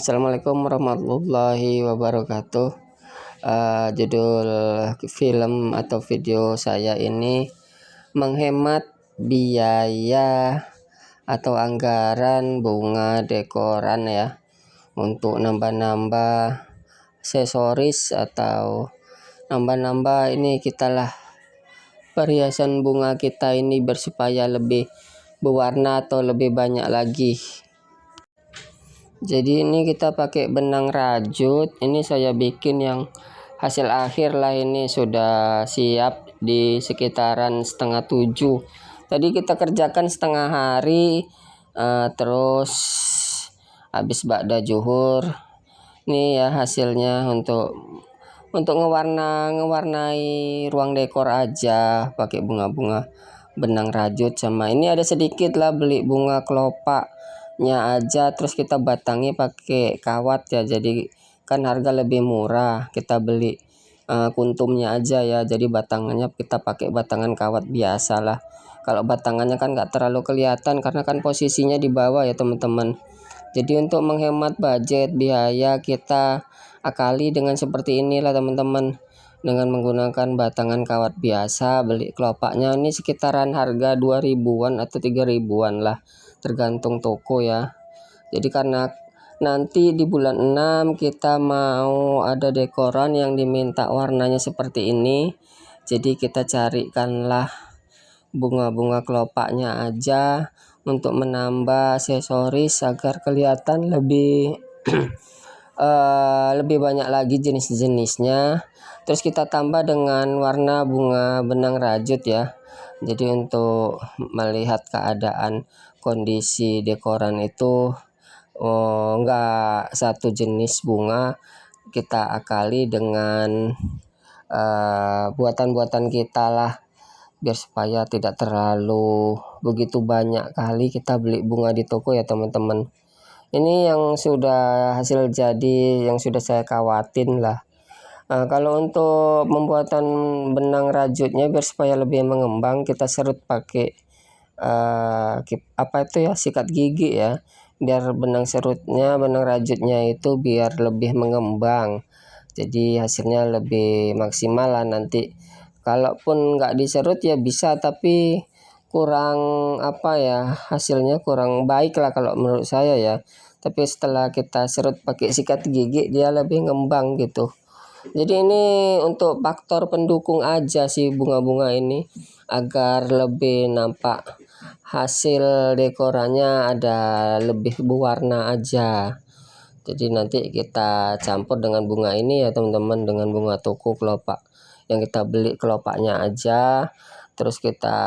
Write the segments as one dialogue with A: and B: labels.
A: Assalamualaikum warahmatullahi wabarakatuh. Judul film atau video saya ini menghemat biaya atau anggaran bunga dekoran ya, untuk nambah-nambah aksesoris atau nambah-nambah ini kita lah perhiasan bunga kita ini bersupaya lebih berwarna atau lebih banyak lagi. Jadi ini kita pakai benang rajut. Ini saya bikin yang hasil akhir lah, ini sudah siap di sekitaran 6:30. Tadi kita kerjakan setengah hari, terus habis ba'da zuhur. Ini ya hasilnya untuk ngewarnai ruang dekor aja pakai bunga-bunga benang rajut. Sama ini ada sedikit lah beli bunga kelopaknya aja, terus kita batangi pakai kawat ya, jadi kan harga lebih murah. Kita beli kuntumnya aja ya, jadi batangannya kita pakai batangan kawat biasa lah. Kalau batangannya kan nggak terlalu kelihatan karena kan posisinya di bawah ya teman-teman. Jadi untuk menghemat budget biaya, kita akali dengan seperti inilah teman-teman, dengan menggunakan batangan kawat biasa. Beli kelopaknya ini sekitaran harga 2.000-an atau 3.000-an lah, tergantung toko ya. Jadi karena nanti di bulan 6 kita mau ada dekoran yang diminta warnanya seperti ini, jadi kita carikanlah bunga-bunga kelopaknya aja untuk menambah aksesoris agar kelihatan lebih lebih banyak lagi jenis-jenisnya. Terus kita tambah dengan warna bunga benang rajut ya. Jadi untuk melihat keadaan kondisi dekoran itu enggak satu jenis bunga, kita akali dengan buatan-buatan kita lah, biar supaya tidak terlalu begitu banyak kali kita beli bunga di toko ya teman-teman. Ini yang sudah hasil jadi, yang sudah saya kawatin lah. Kalau untuk pembuatan benang rajutnya biar supaya lebih mengembang, kita serut pakai sikat gigi ya, biar benang serutnya, benang rajutnya itu biar lebih mengembang, jadi hasilnya lebih maksimal lah nanti. Kalaupun nggak diserut ya bisa, tapi kurang hasilnya kurang baik lah kalau menurut saya ya. Tapi setelah kita serut pakai sikat gigi, dia lebih ngembang gitu. Jadi ini untuk faktor pendukung aja sih bunga-bunga ini, agar lebih nampak hasil dekorannya ada lebih berwarna aja. Jadi nanti kita campur dengan bunga ini ya teman-teman, dengan bunga toko kelopak yang kita beli kelopaknya aja, terus kita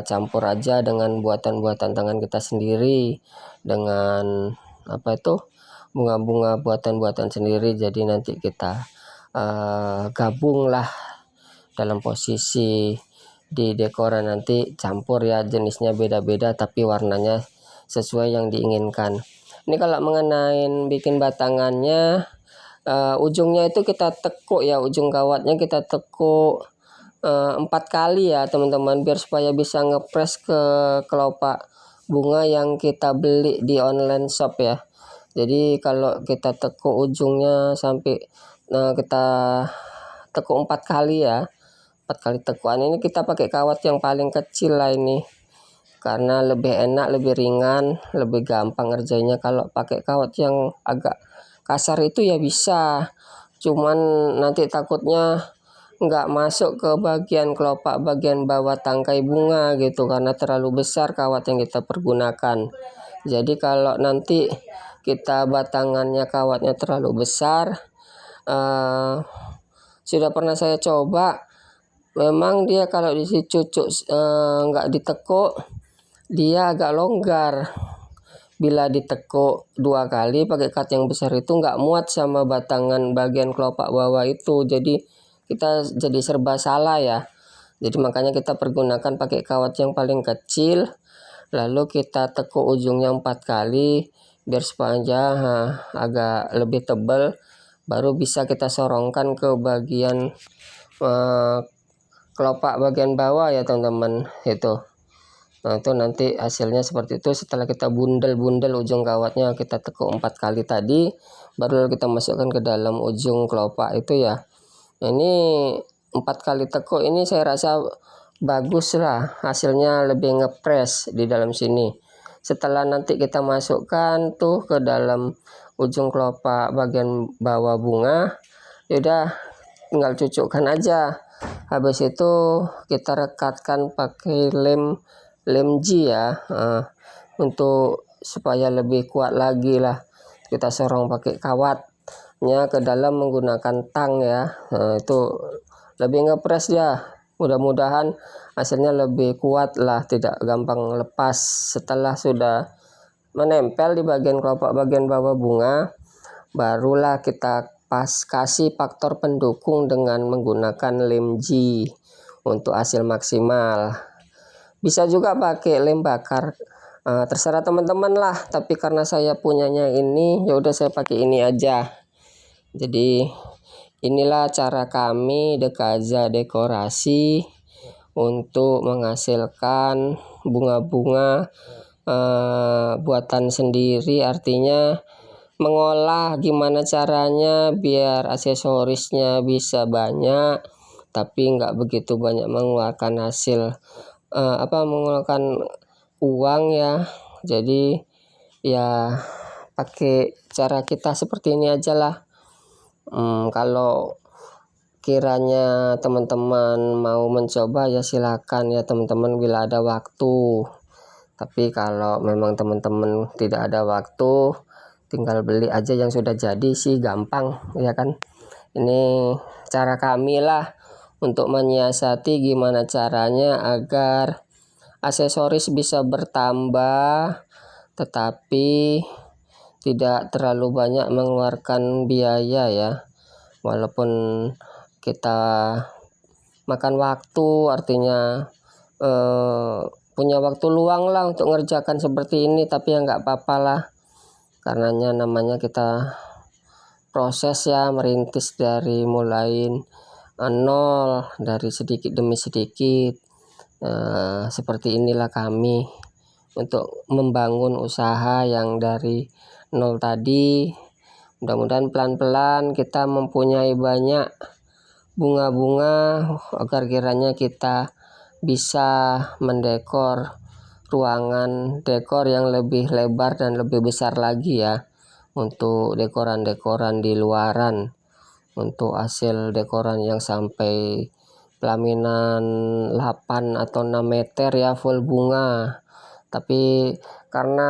A: campur aja dengan buatan-buatan tangan kita sendiri, dengan bunga-bunga buatan-buatan sendiri. Jadi nanti kita gabung lah dalam posisi di dekoran, nanti campur ya, jenisnya beda-beda tapi warnanya sesuai yang diinginkan. Ini kalau mengenai bikin batangannya, ujungnya itu kita tekuk ya, ujung kawatnya kita tekuk 4 kali ya teman-teman, biar supaya bisa ngepres ke kelopak bunga yang kita beli di online shop ya. Jadi kalau kita tekuk ujungnya sampai kita tekuk 4 kali ya, 4 kali tekuan. Ini kita pakai kawat yang paling kecil lah ini, karena lebih enak, lebih ringan, lebih gampang ngerjainnya. Kalau pakai kawat yang agak kasar itu ya bisa, cuman nanti takutnya nggak masuk ke bagian kelopak bagian bawah tangkai bunga gitu, karena terlalu besar kawat yang kita pergunakan. Jadi kalau nanti kita batangannya kawatnya terlalu besar, sudah pernah saya coba, memang dia kalau dicucuk nggak ditekuk, dia agak longgar. Bila ditekuk 2 kali pakai kat yang besar itu nggak muat sama batangan bagian kelopak bawah itu, jadi kita jadi serba salah ya. Jadi makanya kita pergunakan pakai kawat yang paling kecil, lalu kita tekuk ujungnya 4 kali biar supaya agak lebih tebal, baru bisa kita sorongkan ke bagian kelopak bagian bawah ya teman-teman. Itu Nah itu nanti hasilnya seperti itu. Setelah kita bundel-bundel ujung kawatnya, kita tekuk 4 kali tadi, baru kita masukkan ke dalam ujung kelopak itu ya. Nah, ini 4 kali tekuk ini saya rasa bagus lah, hasilnya lebih ngepres di dalam sini. Setelah nanti kita masukkan tuh ke dalam ujung kelopak bagian bawah bunga, yaudah tinggal cucukkan aja. Habis itu kita rekatkan pakai lem G ya, untuk supaya lebih kuat lagi lah. Kita sorong pakai kawatnya ke dalam menggunakan tang ya. Itu lebih ngepres ya. Mudah-mudahan hasilnya lebih kuat lah, tidak gampang lepas. Setelah sudah menempel di bagian kelopak bagian bawah bunga, barulah kita kasih faktor pendukung dengan menggunakan lem G untuk hasil maksimal. Bisa juga pakai lem bakar, terserah teman-teman lah, tapi karena saya punyanya ini ya udah saya pakai ini aja. Jadi inilah cara kami Dekaza dekorasi untuk menghasilkan bunga-bunga buatan sendiri, artinya mengolah gimana caranya biar aksesorisnya bisa banyak tapi nggak begitu banyak mengeluarkan hasil mengeluarkan uang ya. Jadi ya pakai cara kita seperti ini aja lah. Kalau kiranya teman-teman mau mencoba ya silakan ya teman-teman bila ada waktu. Tapi kalau memang teman-teman tidak ada waktu, tinggal beli aja yang sudah jadi sih, gampang ya kan. Ini cara kami lah untuk menyiasati gimana caranya agar aksesoris bisa bertambah tetapi tidak terlalu banyak mengeluarkan biaya ya. Walaupun kita makan waktu, artinya punya waktu luang lah untuk ngerjakan seperti ini, tapi ya nggak apa-apa lah, karenanya namanya kita proses ya, merintis dari mulai nol, dari sedikit demi sedikit. Seperti inilah kami untuk membangun usaha yang dari nol tadi. Mudah-mudahan pelan-pelan kita mempunyai banyak bunga-bunga agar kiranya kita bisa mendekor ruangan dekor yang lebih lebar dan lebih besar lagi ya, untuk dekoran-dekoran di luaran, untuk hasil dekoran yang sampai pelaminan 8 atau 6 meter ya, full bunga. Tapi karena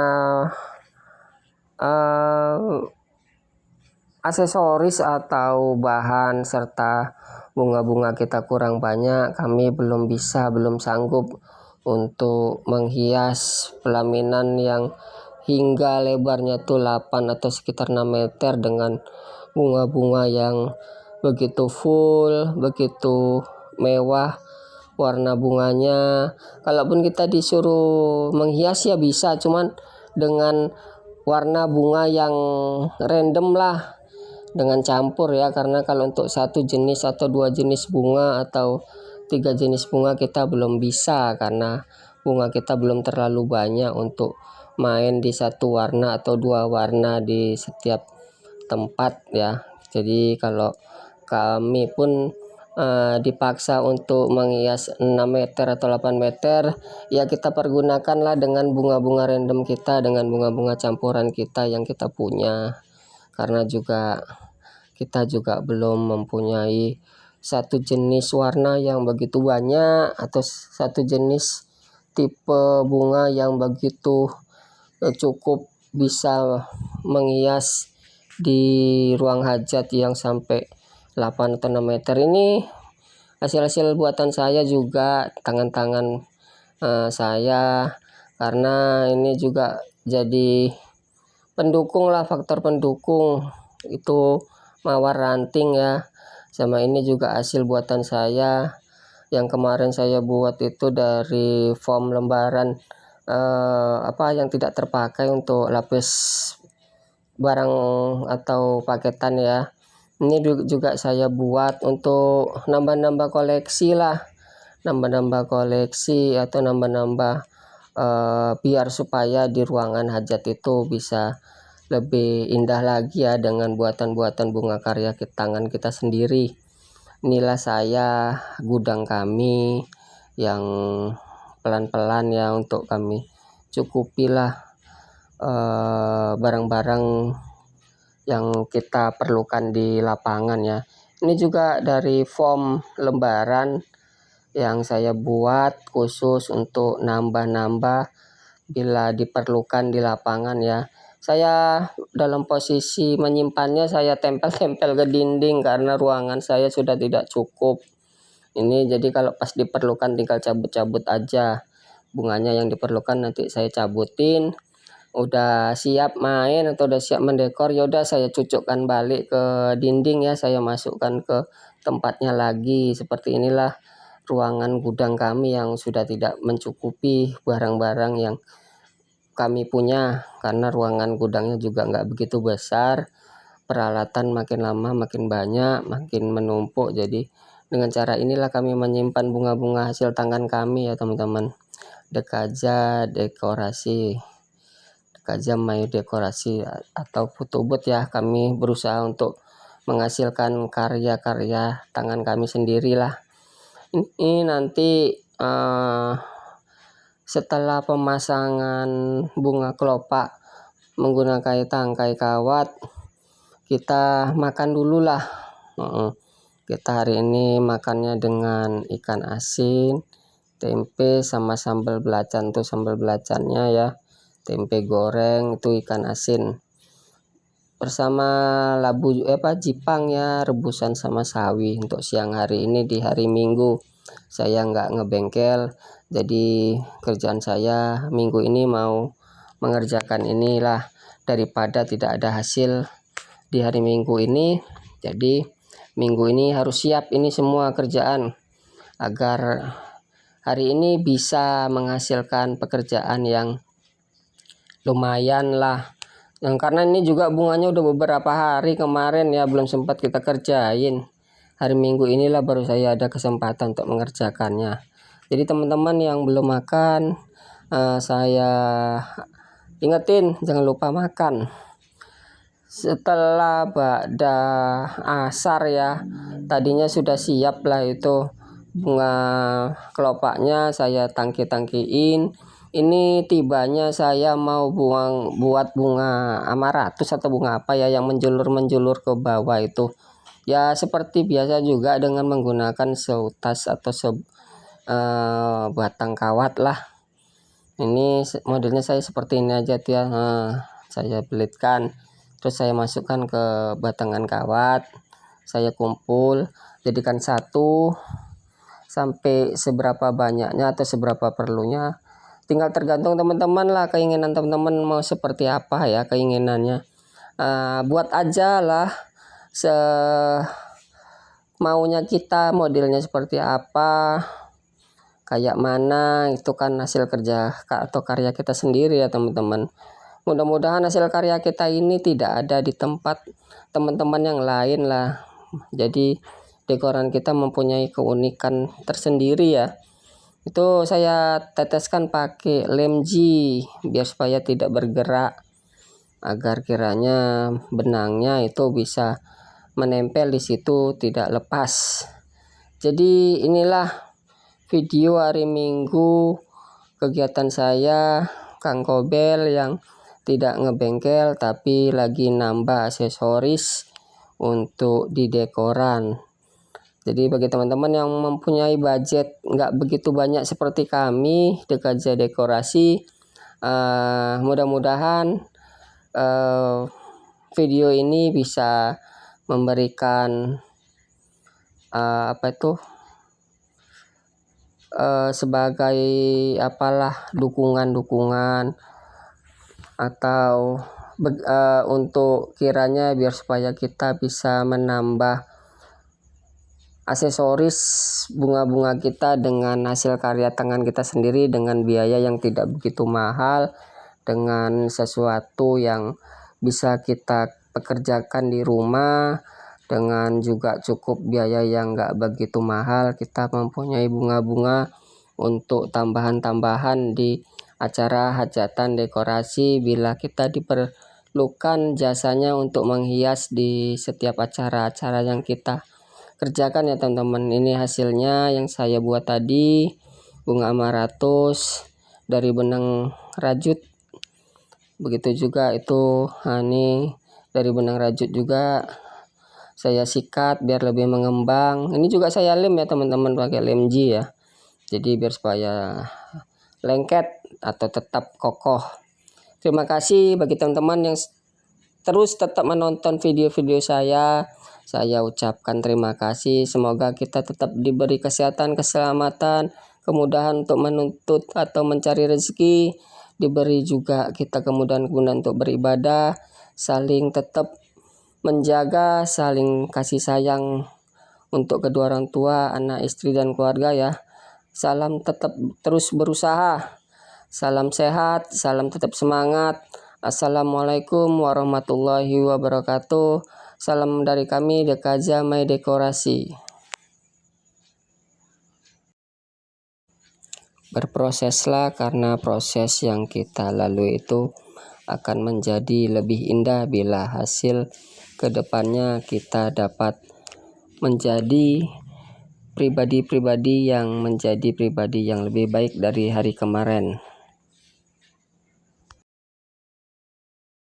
A: aksesoris atau bahan serta bunga-bunga kita kurang banyak, kami belum sanggup untuk menghias pelaminan yang hingga lebarnya tuh 8 atau sekitar 6 meter dengan bunga-bunga yang begitu full, begitu mewah warna bunganya. Kalaupun kita disuruh menghias ya bisa, cuman dengan warna bunga yang random lah, dengan campur ya, karena kalau untuk satu jenis atau 2 jenis bunga atau 3 jenis bunga kita belum bisa, karena bunga kita belum terlalu banyak untuk main di satu warna atau 2 warna di setiap tempat ya. Jadi kalau kami pun dipaksa untuk menghias 6 meter atau 8 meter ya, kita pergunakanlah dengan bunga-bunga random kita, dengan bunga-bunga campuran kita yang kita punya, karena kita juga belum mempunyai satu jenis warna yang begitu banyak atau satu jenis tipe bunga yang begitu cukup bisa menghias di ruang hajat yang sampai 8 atau 6 meter. Ini hasil-hasil buatan saya juga, tangan-tangan saya, karena ini juga jadi pendukung lah, faktor pendukung itu mawar ranting ya. Sama ini juga hasil buatan saya yang kemarin saya buat itu dari foam lembaran yang tidak terpakai untuk lapis barang atau paketan ya. Ini juga saya buat untuk nambah-nambah koleksi lah, nambah-nambah koleksi atau nambah-nambah biar supaya di ruangan hajat itu bisa lebih indah lagi ya dengan buatan-buatan bunga karya tangan kita sendiri. Inilah saya gudang kami yang pelan-pelan ya untuk kami cukupilah barang-barang yang kita perlukan di lapangan ya. Ini juga dari foam lembaran yang saya buat khusus untuk nambah-nambah bila diperlukan di lapangan ya. Saya dalam posisi menyimpannya saya tempel-tempel ke dinding karena ruangan saya sudah tidak cukup. Ini jadi kalau pas diperlukan tinggal cabut-cabut aja. Bunganya yang diperlukan nanti saya cabutin. Udah siap main atau udah siap mendekor, ya udah saya cucukkan balik ke dinding ya, saya masukkan ke tempatnya lagi. Seperti inilah ruangan gudang kami yang sudah tidak mencukupi barang-barang yang kami punya karena ruangan gudangnya juga nggak begitu besar. Peralatan makin lama makin banyak, makin menumpuk. Jadi dengan cara inilah kami menyimpan bunga-bunga hasil tangan kami ya teman-teman. Dekaja dekorasi, Dekaja Mayu dekorasi atau Putubut ya, kami berusaha untuk menghasilkan karya-karya tangan kami sendirilah. Ini nanti setelah pemasangan bunga kelopak menggunakan tangkai kawat, kita makan dulu lah. Kita hari ini makannya dengan ikan asin, tempe sama sambal belacan. Tuh sambal belacannya ya, tempe goreng itu ikan asin bersama labu jipang ya, rebusan sama sawi. Untuk siang hari ini di hari Minggu saya nggak ngebengkel, jadi kerjaan saya minggu ini mau mengerjakan inilah daripada tidak ada hasil di hari Minggu ini. Jadi minggu ini harus siap ini semua kerjaan agar hari ini bisa menghasilkan pekerjaan yang lumayan lah. Karena ini juga bunganya udah beberapa hari kemarin ya belum sempat kita kerjain. Hari Minggu inilah baru saya ada kesempatan untuk mengerjakannya. Jadi teman-teman yang belum makan, saya ingetin jangan lupa makan. Setelah ba'da asar ya, tadinya sudah siap lah itu bunga kelopaknya saya tangki-tangkiin. Ini tibanya saya mau buat bunga amaratus atau bunga apa ya yang menjulur-menjulur ke bawah itu. Ya seperti biasa juga dengan menggunakan seutas atau batang kawat lah. Ini modelnya saya seperti ini aja tuh ya. Saya belitkan, terus saya masukkan ke batangan kawat, saya kumpul, jadikan satu. Sampai seberapa banyaknya atau seberapa perlunya tinggal tergantung teman-teman lah, keinginan teman-teman mau seperti apa ya keinginannya. Buat aja lah maunya kita, modelnya seperti apa, kayak mana, itu kan hasil kerja atau karya kita sendiri ya teman-teman. Mudah-mudahan hasil karya kita ini tidak ada di tempat teman-teman yang lain lah. Jadi dekoran kita mempunyai keunikan tersendiri ya. Itu saya teteskan pakai lem G biar supaya tidak bergerak, agar kiranya benangnya itu bisa menempel di situ tidak lepas. Jadi inilah video hari Minggu kegiatan saya Kang Kobel yang tidak ngebengkel tapi lagi nambah aksesoris untuk di dekoran. Jadi bagi teman-teman yang mempunyai budget nggak begitu banyak seperti kami Dekaja dekorasi, mudah-mudahan video ini bisa memberikan sebagai dukungan atau untuk kiranya biar supaya kita bisa menambah aksesoris bunga-bunga kita dengan hasil karya tangan kita sendiri dengan biaya yang tidak begitu mahal, dengan sesuatu yang bisa kita pekerjakan di rumah dengan juga cukup biaya yang nggak begitu mahal. Kita mempunyai bunga-bunga untuk tambahan-tambahan di acara hajatan dekorasi bila kita diperlukan jasanya untuk menghias di setiap acara-acara yang kita kerjakan ya teman-teman. Ini hasilnya yang saya buat tadi, bunga amaratus dari benang rajut. Begitu juga itu, ini dari benang rajut juga saya sikat biar lebih mengembang. Ini juga saya lem ya teman-teman, pakai lem G ya, jadi biar supaya lengket atau tetap kokoh. Terima kasih bagi teman-teman yang terus tetap menonton video-video saya ucapkan terima kasih. Semoga kita tetap diberi kesehatan, keselamatan, kemudahan untuk menuntut atau mencari rezeki, diberi juga kita kemudahan-kemudahan untuk beribadah, saling tetap menjaga, saling kasih sayang untuk kedua orang tua, anak, istri, dan keluarga ya. Salam tetap terus berusaha, salam sehat, salam tetap semangat. Assalamualaikum warahmatullahi wabarakatuh. Salam dari kami Dekaja My Dekorasi. Berproseslah, karena proses yang kita lalui itu akan menjadi lebih indah bila hasil kedepannya kita dapat menjadi pribadi-pribadi yang lebih baik dari hari kemarin.